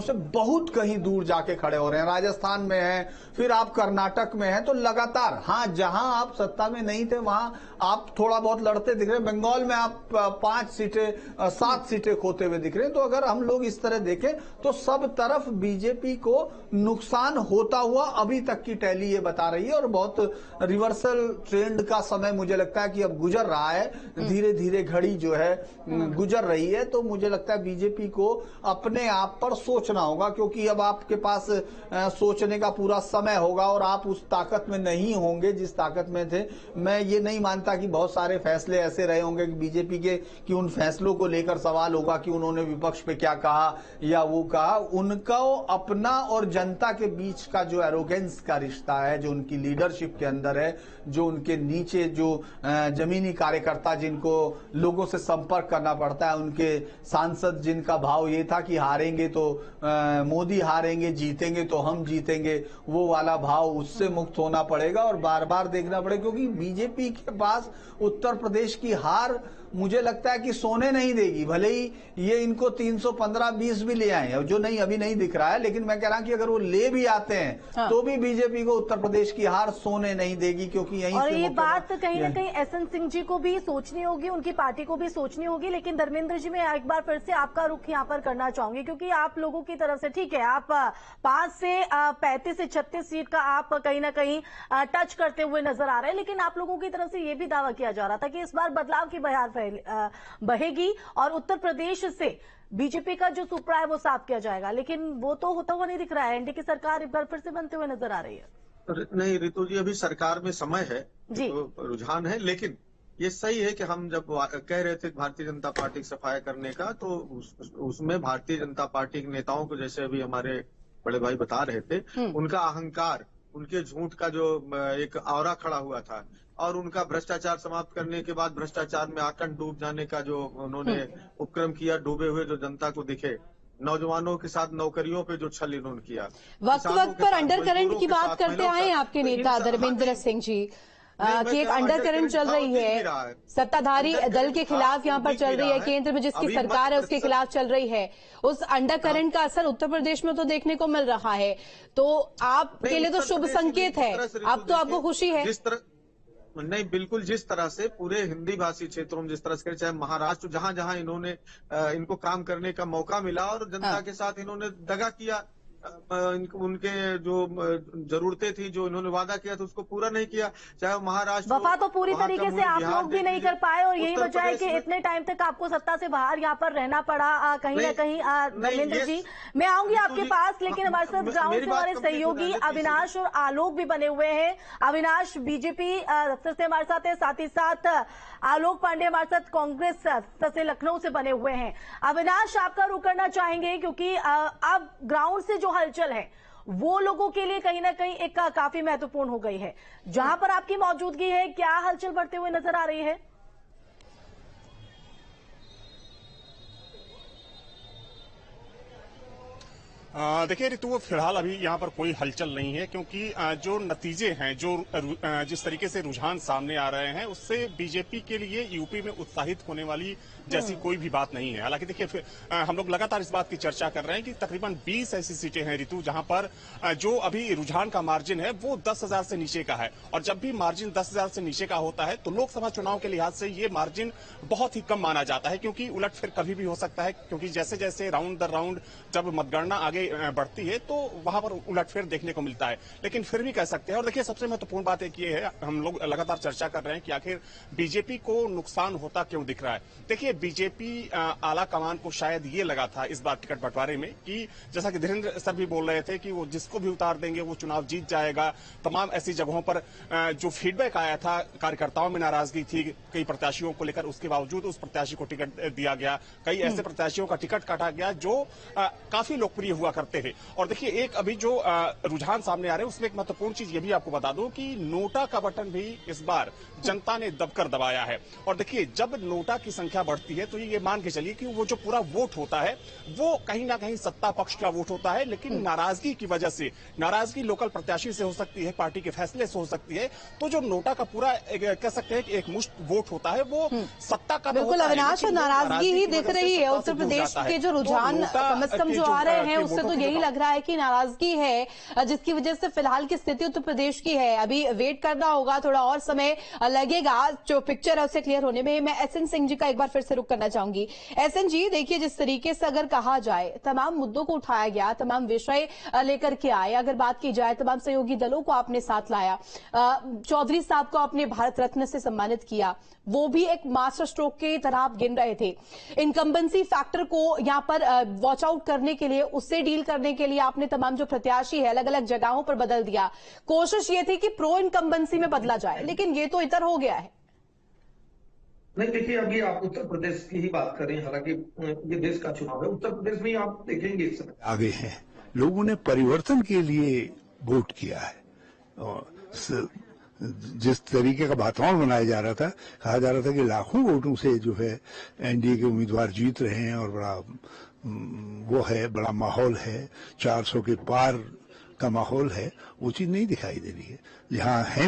से बहुत कहीं दूर जाके खड़े हो रहे हैं। राजस्थान में हैं, फिर आप कर्नाटक में हैं, तो लगातार, हाँ, जहां आप सत्ता में नहीं थे वहां आप थोड़ा बहुत लड़ते दिख रहे हैं। बंगाल में आप 5 सीटें 7 सीटें खोते हुए दिख रहे हैं। तो अगर हम लोग इस तरह देखें तो सब तरफ बीजेपी को नुकसान होता हुआ अभी तक की टैली ये बता रही है, और बहुत रिवर्सल ट्रेंड का समय मुझे लगता है कि अब गुजर रहा है। धीरे धीरे घड़ी जो है गुजर रही है। तो मुझे लगता है बीजेपी को अपने आप पर सोचना होगा, क्योंकि अब आपके पास सोचने का पूरा समय होगा और आप उस ताकत में नहीं होंगे जिस ताकत में थे। मैं ये नहीं मानता कि बहुत सारे फैसले ऐसे रहे होंगे कि बीजेपी के कि उन फैसलों को लेकर सवाल होगा कि उन्होंने विपक्ष पे क्या कहा या वो कहा। उनका अपना और जनता के बीच का जो एरोगेंस का रिश्ता है, जो उनकी लीडरशिप के अंदर है, जो उनके नीचे जो जमीनी कार्यकर्ता जिनको लोगों से संपर्क करना पड़ता है, उनके सांसद जिनका भाव ये था कि हारेंगे तो मोदी हारेंगे, जीतेंगे तो हम जीतेंगे, वो वाला भाव, उससे मुक्त होना पड़ेगा और बार बार देखना पड़ेगा। क्योंकि बीजेपी के पास उत्तर प्रदेश की हार मुझे लगता है कि सोने नहीं देगी। भले ही ये इनको 315-20 भी ले आए, जो नहीं अभी नहीं दिख रहा है, लेकिन मैं कह रहा हूं कि अगर वो ले भी आते हैं तो भी बीजेपी को उत्तर प्रदेश की हार सोने नहीं देगी, क्योंकि यहीं और से ये बात कहीं ना कहीं एसएन सिंह जी को भी सोचनी होगी, उनकी पार्टी को भी सोचनी होगी। लेकिन धर्मेंद्र जी, मैं एक बार फिर से आपका रुख यहाँ पर करना चाहूंगी, क्योंकि आप लोगों की तरफ से, ठीक है, आप 5 से 35 से 36 सीट का आप कहीं ना कहीं टच करते हुए नजर आ रहे हैं, लेकिन आप लोगों की तरफ से ये भी दावा किया जा रहा था कि इस बार बदलाव की बहार बहेगी और उत्तर प्रदेश से बीजेपी का जो सुपड़ा है वो साफ किया जाएगा। लेकिन वो तो होता हुआ नहीं दिख रहा है। एनडीए की सरकार एक बार फिर से बनते हुए नजर आ रही है। नहीं रितु जी, अभी सरकार में समय है जी, तो रुझान है, लेकिन ये सही है कि हम जब कह रहे थे भारतीय जनता पार्टी की सफाया करने का, तो उसमें भारतीय जनता पार्टी के नेताओं को, जैसे अभी हमारे बड़े भाई बता रहे थे, उनका अहंकार, उनके झूठ का जो एक औरा खड़ा हुआ था, और उनका भ्रष्टाचार समाप्त करने के बाद भ्रष्टाचार में आकंठ डूब जाने का जो उन्होंने उपक्रम किया, डूबे हुए जो जनता को दिखे, नौजवानों के साथ नौकरियों पे जो छल इन्होंने किया, वक्त वक्त पर अंडर करंट की बात करते आए आपके नेता धर्मेंद्र सिंह जी कि एक अंडर करंट चल रही है, सत्ताधारी दल के खिलाफ यहाँ पर चल रही है, केंद्र में जिसकी सरकार है उसके खिलाफ चल रही है। उस अंडर करंट का असर उत्तर प्रदेश में तो देखने को मिल रहा है, तो आपके लिए तो शुभ संकेत है, अब तो आपको खुशी है। नहीं, बिल्कुल, जिस तरह से पूरे हिंदी भाषी क्षेत्रों में जिस तरह से, चाहे महाराष्ट्र, जहां जहां इन्होंने इनको काम करने का मौका मिला और जनता के साथ इन्होंने दगा किया, उनके जो जरूरतें थी, जो इन्होंने वादा किया था, उसको पूरा नहीं किया। चाहे महाराष्ट्र, वफा तो पूरी तरीके से आप लोग भी नहीं कर पाए, और यही वजह है कि इतने टाइम तक आपको सत्ता से बाहर यहाँ पर रहना पड़ा कहीं ना कहीं। धर्मेंद्र जी, मैं आऊंगी आपके पास, लेकिन हमारे साथ ग्राउंड से हमारे सहयोगी अविनाश और आलोक भी बने हुए हैं। अविनाश बीजेपी दफ्तर से हमारे साथ है, साथ ही साथ आलोक पांडे हमारे साथ कांग्रेस से लखनऊ से बने हुए हैं। अविनाश, आपका रुख करना चाहेंगे, क्योंकि अब ग्राउंड से जो हलचल है वो लोगों के लिए कहीं ना कहीं एक काफी महत्वपूर्ण हो गई है। जहां पर आपकी मौजूदगी है, क्या हलचल बढ़ते हुए नजर आ रही है? देखिए ऋतु, फिलहाल अभी यहाँ पर कोई हलचल नहीं है, क्योंकि जो नतीजे हैं, जो जिस तरीके से रुझान सामने आ रहे हैं, उससे बीजेपी के लिए यूपी में उत्साहित होने वाली जैसी कोई भी बात नहीं है। हालांकि देखिए, हम लोग लगातार इस बात की चर्चा कर रहे हैं कि तकरीबन 20 ऐसी सीटें हैं ऋतु, जहां पर जो अभी रुझान का मार्जिन है वो 10,000 से नीचे का है, और जब भी मार्जिन 10,000 से नीचे का होता है तो लोकसभा चुनाव के लिहाज से ये मार्जिन बहुत ही कम माना जाता है, क्योंकि उलटफेर कभी भी हो सकता है, क्योंकि जैसे जैसे राउंड दर राउंड जब मतगणना आगे बढ़ती है तो वहां पर उलटफेर देखने को मिलता है। लेकिन फिर भी कह सकते हैं, और देखिए सबसे महत्वपूर्ण बात एक ये है, हम लोग लगातार चर्चा कर रहे हैं कि आखिर बीजेपी को नुकसान होता क्यों दिख रहा है। देखिए, बीजेपी आला कमान को शायद ये लगा था इस बार टिकट बंटवारे में कि जैसा कि धीरेन्द्र सर भी बोल रहे थे कि वो जिसको भी उतार देंगे वो चुनाव जीत जाएगा। तमाम ऐसी जगहों पर जो फीडबैक आया था, कार्यकर्ताओं में नाराजगी थी कई प्रत्याशियों को लेकर, उसके बावजूद उस प्रत्याशी को टिकट दिया गया। कई ऐसे प्रत्याशियों का टिकट काटा गया जो काफी लोकप्रिय हुआ करते थे। और देखिए, एक अभी जो रुझान सामने आ रहे हैं उसमें एक महत्वपूर्ण चीज ये भी आपको बता दूं कि नोटा का बटन भी इस बार जनता ने दबकर दबाया है। और देखिए, जब नोटा की संख्या बढ़ती है तो ये मान के चलिए कि वो जो पूरा वोट होता है वो कहीं ना कहीं सत्ता पक्ष का वोट होता है, लेकिन नाराजगी की वजह से, नाराजगी लोकल प्रत्याशी से हो सकती है, पार्टी के फैसले से हो सकती है, तो जो नोटा का पूरा कह सकते हैं कि एक मुश्त वोट होता है वो सत्ता का बिल्कुल अविनाश, और नाराजगी ही दिख रही है। उत्तर प्रदेश के जो रुझान कम से कम जो आ रहे हैं उससे तो यही लग रहा है कि नाराजगी है, जिसकी वजह से फिलहाल की स्थिति उत्तर प्रदेश की है। अभी वेट करना होगा, थोड़ा और समय लगेगा जो पिक्चर है उसे क्लियर होने में। मैं एसएन सिंह जी का एक बार फिर से रुख करना चाहूंगी। एसएन जी, देखिए, जिस तरीके से अगर कहा जाए तमाम मुद्दों को उठाया गया, तमाम विषय लेकर के आए, अगर बात की जाए तमाम सहयोगी दलों को आपने साथ लाया, चौधरी साहब को आपने भारत रत्न से सम्मानित किया, वो भी एक मास्टर स्ट्रोक की तरह आप गिन रहे थे। इनकम्बेंसी फैक्टर को यहां पर वॉच आउट करने के लिए, उससे डील करने के लिए आपने तमाम जो प्रत्याशी है अलग अलग जगहों पर बदल दिया। कोशिश ये थी कि प्रो इनकम्बेंसी में बदला जाए, लेकिन ये तो इतर हो गया है। नहीं, देखिए, अभी आप उत्तर प्रदेश की ही बात करें, हालांकि ये देश का चुनाव है। उत्तर प्रदेश में आप देखेंगे इस समय आगे हैं, लोगों ने परिवर्तन के लिए वोट किया है। और जिस तरीके का वातावरण बनाया जा रहा था, कहा जा रहा था कि लाखों वोटों से जो है एनडीए के उम्मीदवार जीत रहे हैं और बड़ा वो है, बड़ा माहौल है, 400 के पार का माहौल है, वो चीज नहीं दिखाई दे रही है। जहां है भी